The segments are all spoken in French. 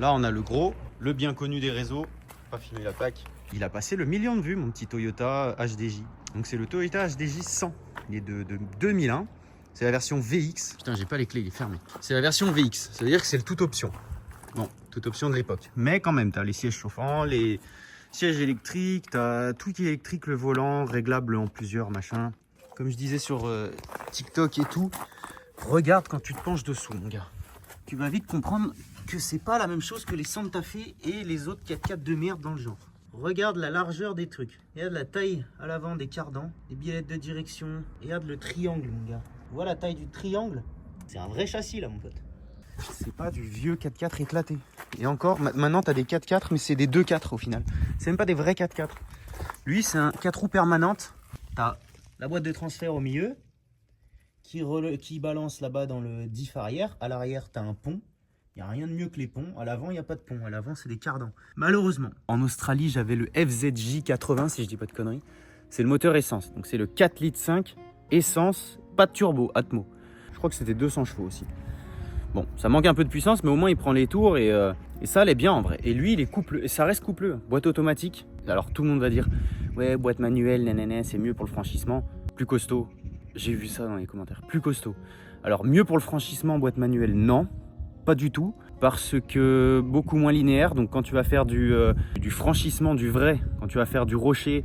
Là, on a le gros, le bien connu des réseaux. Pas filmer la plaque. Il a passé le 1 000 000 de vues, mon petit Toyota HDJ. Donc c'est le Toyota HDJ 100. Il est de 2001. C'est la version VX. Putain, j'ai pas les clés, il est fermé. C'est la version VX. Ça veut dire que c'est le toute option. Bon, toute option de l'époque. Mais quand même, tu as les sièges chauffants, les sièges électriques, tu as tout qui est électrique, le volant, réglable en plusieurs machins. Comme je disais sur TikTok et tout, regarde quand tu te penches dessous, mon gars. Tu vas vite comprendre que c'est pas la même chose que les Santa Fe et les autres 4x4 de merde dans le genre. Regarde la largeur des trucs. Regarde la taille à l'avant des cardans, les billettes de direction. Regarde le triangle, mon gars. Tu vois la taille du triangle? C'est un vrai châssis, là, mon pote. C'est pas du vieux 4x4 éclaté. Et encore, maintenant, tu as des 4x4, mais c'est des 2x4 au final. C'est même pas des vrais 4x4. Lui, c'est un 4 roues permanente. Tu as la boîte de transfert au milieu qui balance là-bas dans le diff arrière. À l'arrière, tu as un pont. Il n'y a rien de mieux que les ponts. À l'avant, il n'y a pas de pont. À l'avant, c'est des cardans. Malheureusement, en Australie, j'avais le FZJ80, si je dis pas de conneries. C'est le moteur essence. Donc, c'est le 4 litres 5 essence, pas de turbo, Atmo. Je crois que c'était 200 chevaux aussi. Bon, ça manque un peu de puissance, mais au moins, il prend les tours et ça allait bien en vrai. Et lui, il est coupleux. Et ça reste coupleux. Boîte automatique. Alors, tout le monde va dire, ouais, boîte manuelle, nanana, c'est mieux pour le franchissement. Plus costaud. J'ai vu ça dans les commentaires. Plus costaud. Alors, mieux pour le franchissement, boîte manuelle, non. Pas du tout, parce que beaucoup moins linéaire. Donc quand tu vas faire du franchissement, du vrai, quand tu vas faire du rocher,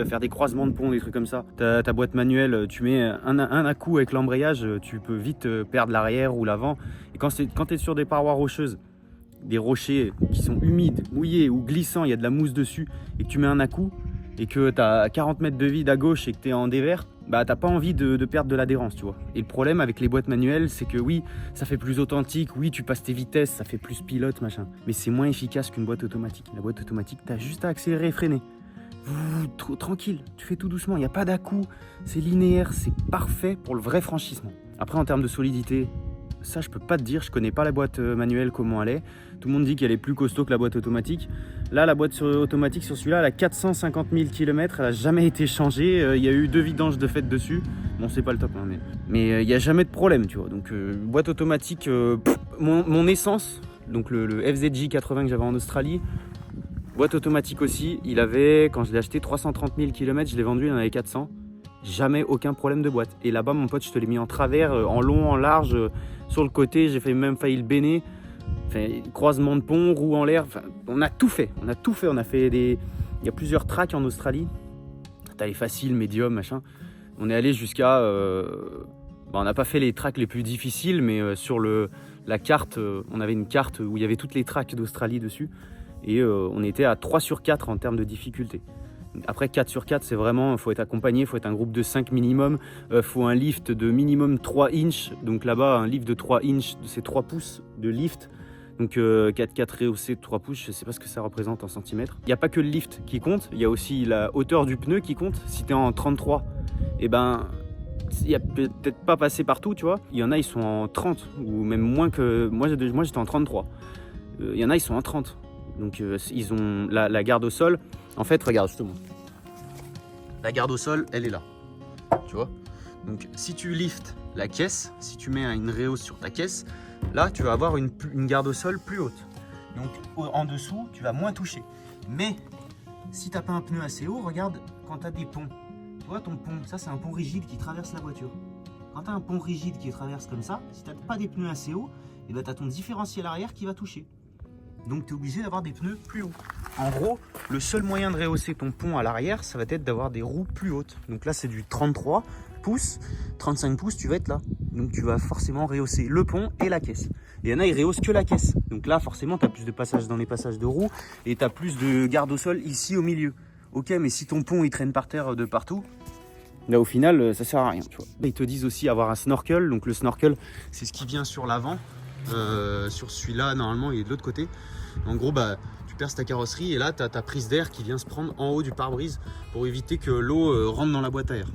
faire des croisements de ponts, des trucs comme ça, ta boîte manuelle, tu mets un à-coup avec l'embrayage, tu peux vite perdre l'arrière ou l'avant. Et quand tu es sur des parois rocheuses, des rochers qui sont humides, mouillés ou glissants, il y a de la mousse dessus, et que tu mets un à-coup, et que tu as 40 mètres de vide à gauche et que tu es en dévers, bah t'as pas envie de perdre de l'adhérence, tu vois. Et le problème avec les boîtes manuelles, c'est que oui, ça fait plus authentique, oui, tu passes tes vitesses, ça fait plus pilote, machin. Mais c'est moins efficace qu'une boîte automatique. La boîte automatique, t'as juste à accélérer et freiner. Tranquille, tu fais tout doucement, il n'y a pas d'à-coup, c'est linéaire, c'est parfait pour le vrai franchissement. Après, en termes de solidité, ça je peux pas te dire, je connais pas la boîte manuelle, comment elle est. Tout le monde dit qu'elle est plus costaud que la boîte automatique. Là, la boîte automatique sur celui-là, elle a 450 000 km, elle a jamais été changée. Il y a eu 2 vidanges de fait dessus. Bon, c'est pas le top, hein, mais il n'y a jamais de problème, tu vois. Donc, boîte automatique, mon essence, donc le FZJ 80 que j'avais en Australie, boîte automatique aussi, il avait, quand je l'ai acheté, 330 000 km, je l'ai vendu, il en avait 400. Jamais aucun problème de boîte. Et là-bas, mon pote, je te l'ai mis en travers, en long, en large, sur le côté, j'ai même failli le béner. Enfin, croisement de pont, roue en l'air, enfin, on a tout fait. On a fait il y a plusieurs tracks en Australie. T'as les faciles, médium, machin. On est allé jusqu'à... on n'a pas fait les tracks les plus difficiles, mais sur la carte, on avait une carte où il y avait toutes les tracks d'Australie dessus. Et on était à 3 sur 4 en termes de difficulté. Après 4 sur 4, c'est vraiment, il faut être accompagné, il faut être un groupe de 5 minimum, il faut un lift de minimum 3 inches. Donc là-bas, un lift de 3 inches, c'est 3 pouces de lift. Donc 4x4 rehaussé de 3 pouces, je ne sais pas ce que ça représente en centimètres. Il n'y a pas que le lift qui compte, il y a aussi la hauteur du pneu qui compte. Si tu es en 33, et ben, il n'y a peut-être pas passé partout, tu vois. Il y en a, ils sont en 30, ou même moins que... Moi j'étais en 33. Il y en a, ils sont en 30. Donc ils ont la garde au sol. En fait, regarde, je te montre. La garde au sol, elle est là. Tu vois? Donc si tu liftes la caisse, si tu mets une rehausse sur ta caisse, là tu vas avoir une garde au sol plus haute. Donc en dessous, tu vas moins toucher. Mais si tu n'as pas un pneu assez haut, regarde quand tu as des ponts. Tu vois ton pont, ça c'est un pont rigide qui traverse la voiture. Quand tu as un pont rigide qui traverse comme ça, si tu n'as pas des pneus assez hauts, et ben, tu as ton différentiel arrière qui va toucher. Donc tu es obligé d'avoir des pneus plus hauts. En gros, le seul moyen de rehausser ton pont à l'arrière, ça va être d'avoir des roues plus hautes. Donc là, c'est du 33 pouces, 35 pouces, tu vas être là. Donc tu vas forcément rehausser le pont et la caisse. Et il y en a, ils rehaussent que la caisse. Donc là, forcément, tu as plus de passages dans les passages de roues et tu as plus de garde au sol ici au milieu. Ok, mais si ton pont, il traîne par terre de partout, là, au final, ça sert à rien. Tu vois. Ils te disent aussi avoir un snorkel. Donc le snorkel, c'est ce qui vient sur l'avant. Sur celui-là, normalement, il est de l'autre côté. En gros, bah, tu perces ta carrosserie et là, tu as ta prise d'air qui vient se prendre en haut du pare-brise pour éviter que l'eau rentre dans la boîte à air.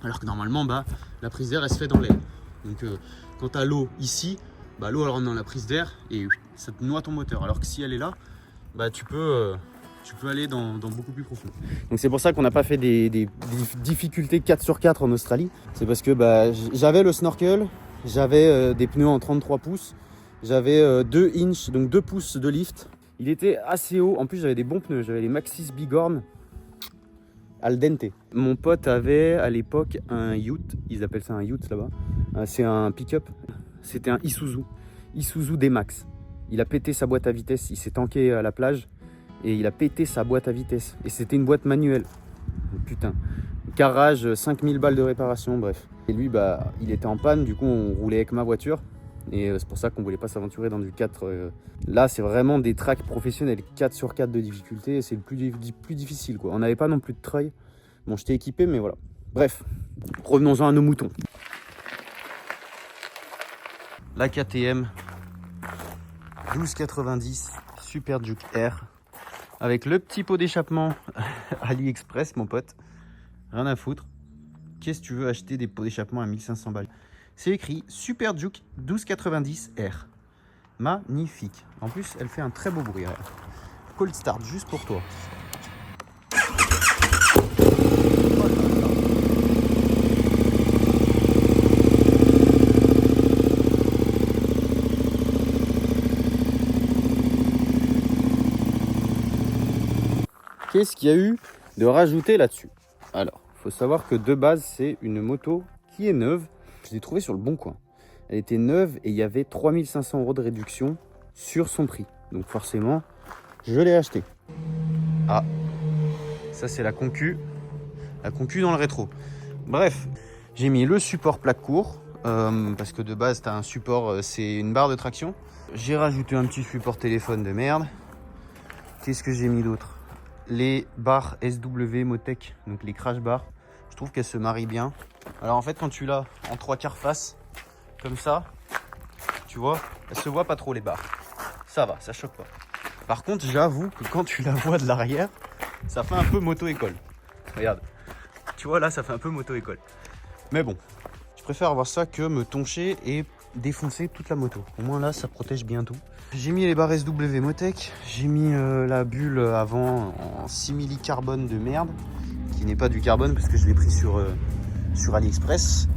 Alors que normalement, bah, la prise d'air, elle se fait dans l'air. Donc, quand tu as l'eau ici, bah, l'eau, elle rentre dans la prise d'air et ça te noie ton moteur. Alors que si elle est là, bah, tu peux aller dans beaucoup plus profond. Donc c'est pour ça qu'on n'a pas fait des difficultés 4 sur 4 en Australie. C'est parce que bah, j'avais le snorkel, j'avais des pneus en 33 pouces. J'avais 2 inches, donc 2 pouces de lift. Il était assez haut. En plus, j'avais des bons pneus. J'avais les Maxxis Bighorn al dente. Mon pote avait à l'époque un Ute. Ils appellent ça un Ute là-bas. C'est un pick-up. C'était un Isuzu D-Max. Il a pété sa boîte à vitesse. Il s'est tanké à la plage et il a pété sa boîte à vitesse. Et c'était une boîte manuelle. Putain. Garage, 5000 balles de réparation, bref. Et lui, bah, il était en panne. Du coup, on roulait avec ma voiture. Et c'est pour ça qu'on voulait pas s'aventurer dans du 4. Là, c'est vraiment des tracks professionnels. 4 sur 4 de difficulté. C'est le plus difficile, quoi. On n'avait pas non plus de treuil. Bon, j'étais équipé, mais voilà. Bref, revenons-en à nos moutons. La KTM 1290 Super Juke Air avec le petit pot d'échappement AliExpress, mon pote. Rien à foutre. Qu'est-ce que tu veux acheter des pots d'échappement à 1500 balles? C'est écrit Super Juke 1290 R. Magnifique. En plus, elle fait un très beau bruit. Cold start juste pour toi. Qu'est-ce qu'il y a eu de rajouter là-dessus? Alors, il faut savoir que de base, c'est une moto qui est neuve. Je l'ai trouvée sur le Bon Coin. Elle était neuve et il y avait 3500 € de réduction sur son prix. Donc forcément, je l'ai acheté. Ah, ça c'est la concu dans le rétro. Bref, j'ai mis le support plaque court. Parce que de base, tu as un support, c'est une barre de traction. J'ai rajouté un petit support téléphone de merde. Qu'est-ce que j'ai mis d'autre? Les barres SW Motec, donc les crash bars, je trouve qu'elles se marient bien. Alors en fait, quand tu l'as en 3/4 face, comme ça, tu vois, elles se voient pas trop les barres. Ça va, ça choque pas. Par contre, j'avoue que quand tu la vois de l'arrière, ça fait un peu moto-école. Regarde, tu vois là, ça fait un peu moto-école. Mais bon, je préfère avoir ça que me toncher et défoncer toute la moto. Au moins là, ça protège bien tout. J'ai mis les barres SW Motec, j'ai mis la bulle avant en simili carbone de merde, qui n'est pas du carbone parce que je l'ai pris sur AliExpress.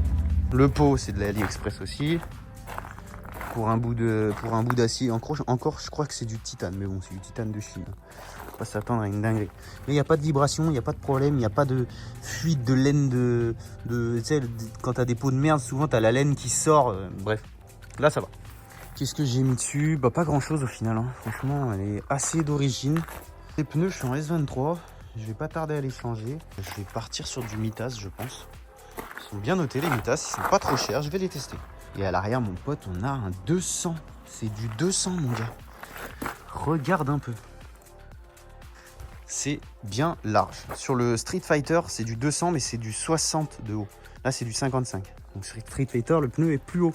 Le pot, c'est de l'AliExpress aussi. Pour un bout d'acier, encore, je crois que c'est du titane, mais bon, c'est du titane de Chine. Faut pas s'attendre à une dinguerie. Mais il n'y a pas de vibration, il n'y a pas de problème, il n'y a pas de fuite de laine tu sais, quand tu as des pots de merde, souvent tu as la laine qui sort. Bref, là ça va. Qu'est-ce que j'ai mis dessus? Bah pas grand chose au final, hein. Franchement elle est assez d'origine. Les pneus, je suis en S23, je vais pas tarder à les changer. Je vais partir sur du Mitas, je pense. Ils sont bien notés les Mitas, ils sont pas trop chers, je vais les tester. Et à l'arrière mon pote, on a un 200, c'est du 200 mon gars. Regarde un peu. C'est bien large. Sur le Street Fighter, c'est du 200 mais c'est du 60 de haut. Là c'est du 55. Donc Street Fighter, le pneu est plus haut.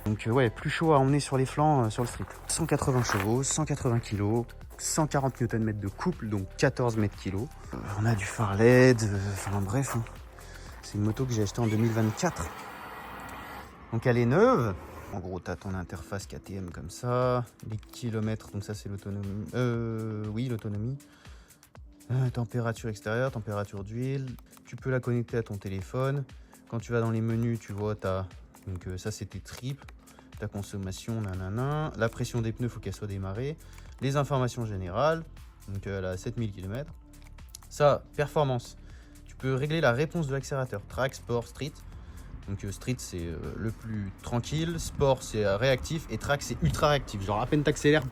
Donc ouais, plus chaud à emmener sur les flancs sur le street. 180 chevaux, 180 kg, 140 Nm de couple, donc 14 mètres kg. On a du phare LED, enfin bref. Hein. C'est une moto que j'ai achetée en 2024. Donc elle est neuve. En gros, tu as ton interface KTM comme ça. Les kilomètres, donc ça c'est l'autonomie. Oui, l'autonomie. Température extérieure, température d'huile. Tu peux la connecter à ton téléphone. Quand tu vas dans les menus, tu vois, tu as... Donc ça c'est tes tripes, ta consommation, nanana. La pression des pneus, il faut qu'elle soit démarrée. Les informations générales, donc elle a 7000 km. Ça, performance. Tu peux régler la réponse de l'accélérateur. Track, sport, street. Donc street c'est le plus tranquille. Sport c'est réactif. Et track c'est ultra réactif. Genre à peine t'accélères,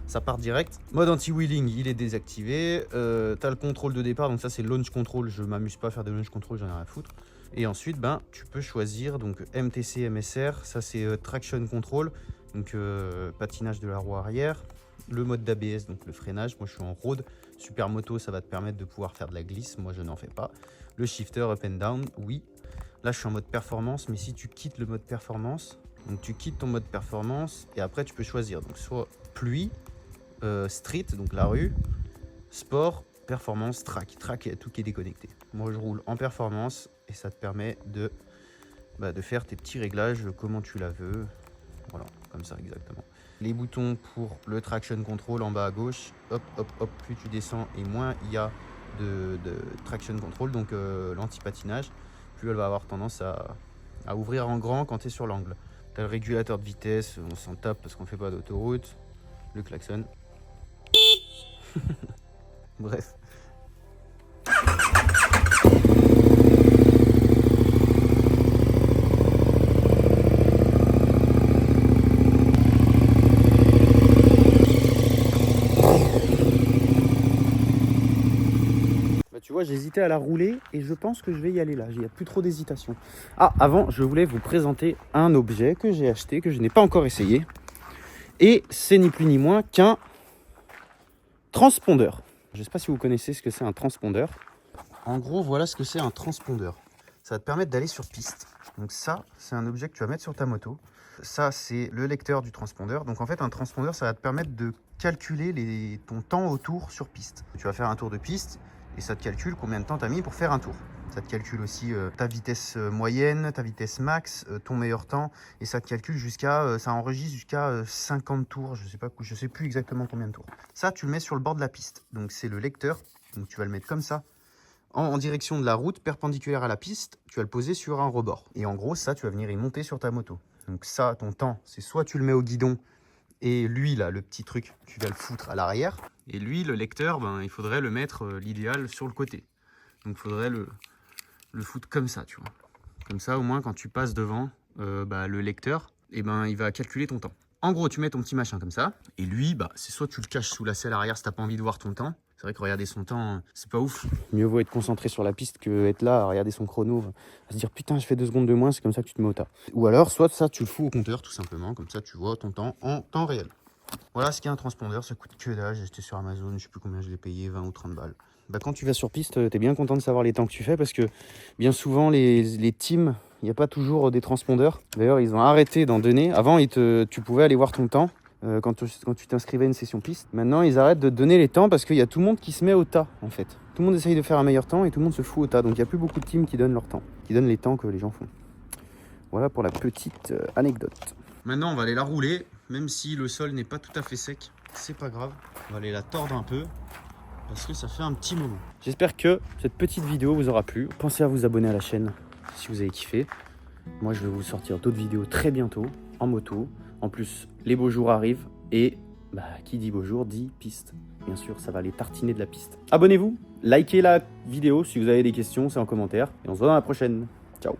ça part direct. Mode anti-wheeling, il est désactivé. T'as le contrôle de départ, donc ça c'est launch control. Je m'amuse pas à faire des launch control, j'en ai rien à foutre. Et ensuite, ben, tu peux choisir donc MTC, MSR, ça c'est traction control, donc patinage de la roue arrière. Le mode d'ABS, donc le freinage. Moi je suis en road. Super moto, ça va te permettre de pouvoir faire de la glisse. Moi je n'en fais pas. Le shifter up and down, oui. Là je suis en mode performance, mais si tu quittes le mode performance, donc tu quittes ton mode performance et après tu peux choisir. Donc soit pluie, street, donc la rue, sport, performance, track. Track, il y a tout qui est déconnecté. Moi je roule en performance et ça te permet de faire tes petits réglages comme tu la veux. Voilà, comme ça exactement. Les boutons pour le traction control en bas à gauche, hop hop hop, plus tu descends et moins il y a de traction control, donc l'anti-patinage, plus elle va avoir tendance à ouvrir en grand quand tu es sur l'angle. T'as le régulateur de vitesse, on s'en tape parce qu'on fait pas d'autoroute. Le klaxon. Bref. Tu vois, j'hésitais à la rouler et je pense que je vais y aller là. Il n'y a plus trop d'hésitation. Ah, avant, je voulais vous présenter un objet que j'ai acheté, que je n'ai pas encore essayé. Et c'est ni plus ni moins qu'un transpondeur. Je ne sais pas si vous connaissez ce que c'est un transpondeur. En gros, voilà ce que c'est un transpondeur. Ça va te permettre d'aller sur piste. Donc ça, c'est un objet que tu vas mettre sur ta moto. Ça, c'est le lecteur du transpondeur. Donc en fait, un transpondeur, ça va te permettre de calculer ton temps autour sur piste. Tu vas faire un tour de piste et ça te calcule combien de temps tu as mis pour faire un tour. Ça te calcule aussi ta vitesse moyenne, ta vitesse max, ton meilleur temps. Et ça te calcule ça enregistre jusqu'à 50 tours. Je sais plus exactement combien de tours. Ça, tu le mets sur le bord de la piste. Donc c'est le lecteur. Donc tu vas le mettre comme ça. En direction de la route, perpendiculaire à la piste, tu vas le poser sur un rebord. Et en gros, ça, tu vas venir y monter sur ta moto. Donc ça, ton temps, c'est soit tu le mets au guidon, et lui, là, le petit truc, tu vas le foutre à l'arrière. Et lui, le lecteur, il faudrait le mettre, l'idéal, sur le côté. Donc il faudrait le foutre comme ça, tu vois. Comme ça, au moins, quand tu passes devant le lecteur, il va calculer ton temps. En gros, tu mets ton petit machin comme ça, et lui, c'est soit tu le caches sous la selle arrière si t'as pas envie de voir ton temps. C'est vrai que regarder son temps, c'est pas ouf. Mieux vaut être concentré sur la piste que être là à regarder son chrono, à se dire putain, je fais 2 secondes de moins, c'est comme ça que tu te mets au tas. Ou alors, soit ça, tu le fous au compteur tout simplement, comme ça tu vois ton temps en temps réel. Voilà ce qu'est un transpondeur, ça coûte que dalle. J'ai acheté sur Amazon, je sais plus combien je l'ai payé, 20 ou 30 balles. Quand tu vas sur piste, t'es bien content de savoir les temps que tu fais parce que bien souvent les teams, il n'y a pas toujours des transpondeurs. D'ailleurs, ils ont arrêté d'en donner. Avant, tu pouvais aller voir ton temps. Quand tu t'inscrivais à une session piste. Maintenant, ils arrêtent de te donner les temps parce qu'il y a tout le monde qui se met au tas, en fait. Tout le monde essaye de faire un meilleur temps et tout le monde se fout au tas. Donc, il n'y a plus beaucoup de teams qui donnent leur temps, qui donnent les temps que les gens font. Voilà pour la petite anecdote. Maintenant, on va aller la rouler, même si le sol n'est pas tout à fait sec. C'est pas grave. On va aller la tordre un peu parce que ça fait un petit moment. J'espère que cette petite vidéo vous aura plu. Pensez à vous abonner à la chaîne si vous avez kiffé. Moi, je vais vous sortir d'autres vidéos très bientôt en moto. En plus, les beaux jours arrivent et qui dit beau jour dit piste. Bien sûr, ça va aller tartiner de la piste. Abonnez-vous, likez la vidéo si vous avez des questions, c'est en commentaire. Et on se voit dans la prochaine. Ciao.